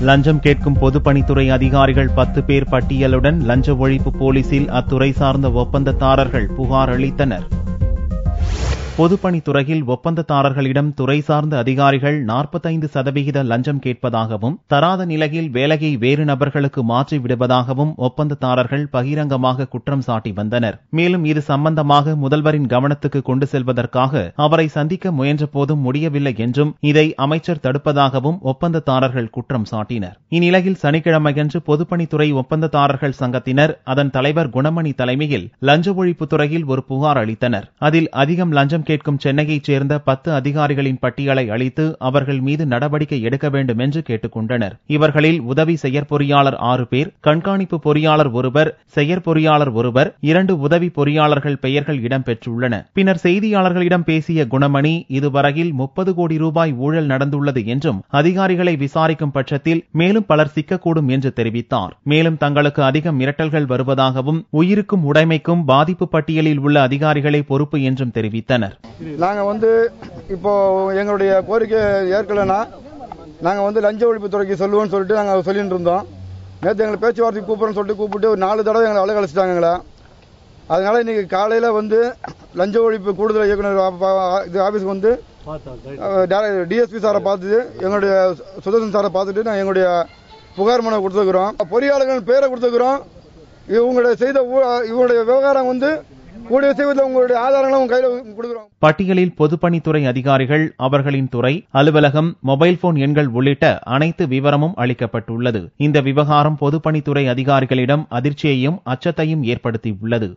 லஞ்சம் கேட்கும் பொதுப்பணித்துறை அதிகாரிகள் 10 பேர் பட்டியலுடன் லஞ்ச ஒழிப்பு போலீசில் அத்துறை சார்ந்த ஒப்பந்ததாரர்கள் புகார் அளித்தனர். பொதுப்பணித்துறையில் ஒப்பந்ததாரர்களிடம் துறை சார்ந்த அதிகாரிகள் 45% லஞ்சம் கேட்பதாகவும் தராத நிலையில் வேலையை வேறு நபர்களுக்கு மாற்றி விடுவதாகவும் ஒப்பந்ததாரர்கள் பகிரங்கமாக குற்றம் சாட்டி வந்தனர். மேலும் இது சம்பந்தமாக முதல்வரின் கவனத்துக்கு கொண்டு செல்வதற்காக அவரை சந்திக்க முயன்ற போதும் முடியவில்லை என்றும் இதை அமைச்சர் தடுப்பதாகவும் ஒப்பந்ததாரர்கள் குற்றம் சாட்டினர். இந்நிலையில் சனிக்கிழமையன்று பொதுப்பணித்துறை ஒப்பந்ததாரர்கள் சங்கத்தினர் அதன் தலைவர் குணமணி தலைமையில் லஞ்ச ஒழிப்புத்துறையில் ஒரு புகார் அளித்தனர். அதில் அதிகம் லஞ்சம் கேட்கும் சென்னையைச் சேர்ந்த 10 அதிகாரிகளின் பட்டியலை அளித்து அவர்கள் மீது நடவடிக்கை எடுக்க வேண்டும் என்று கேட்டுக் கொண்டனர். இவர்களில் உதவி செயற்பொறியாளர் 6 பேர், கண்காணிப்பு பொறியாளர் ஒருவர், செயற்பொறியாளர் ஒருவர், 2 உதவி பொறியாளர்கள் பெயர்கள் இடம்பெற்றுள்ளன. பின்னர் செய்தியாளர்களிடம் பேசிய குணமணி இதுவரையில் 30 கோடி ரூபாய் ஊழல் நடந்துள்ளது என்றும் அதிகாரிகளை விசாரிக்கும் பட்சத்தில் மேலும் பலர் சிக்கக்கூடும் என்று தெரிவித்தார். மேலும் தங்களுக்கு அதிக மிரட்டல்கள் வருவதாகவும் உயிருக்கும் உடைமைக்கும் பாதிப்பு பட்டியலில் உள்ள அதிகாரிகளே பொறுப்பு என்றும் தெரிவித்தனர். நாங்க இப்போ எங்களுடைய கோரிக்கை ஏற்கலன்னா நாங்க லஞ்ச ஒழிப்பு துறைக்கு சொல்லுவோம்னு சொல்லிட்டு நாங்க சொல்லிட்டு இருந்தோம். நேற்று எங்களை பேச்சுவார்த்தை கூப்பிட்டு ஒரு 4 தடவை எங்களை அலைகழிச்சிட்டாங்க. அதனால இன்னைக்கு காலையில லஞ்ச ஒழிப்பு கூடுதல் இயக்குநர் ஆபீஸ்க்கு டிஎஸ்பி சாரை பார்த்துட்டு எங்களுடைய சுதர்சன் சாரை பார்த்துட்டு நாங்கள் எங்களுடைய புகார் மனு கொடுத்துக்கிறோம். பொறியாளர்கள் பேரை கொடுத்துக்கிறோம். இவங்களுடைய விவகாரம் பட்டியலில் பொதுப்பணித்துறை அதிகாரிகள், அவர்களின் துறை, அலுவலகம், மொபைல் போன் எண்கள் உள்ளிட்ட அனைத்து விவரமும் அளிக்கப்பட்டுள்ளது. இந்த விவகாரம் பொதுப்பணித்துறை அதிகாரிகளிடம் அதிர்ச்சியையும் அச்சத்தையும் ஏற்படுத்தியுள்ளது.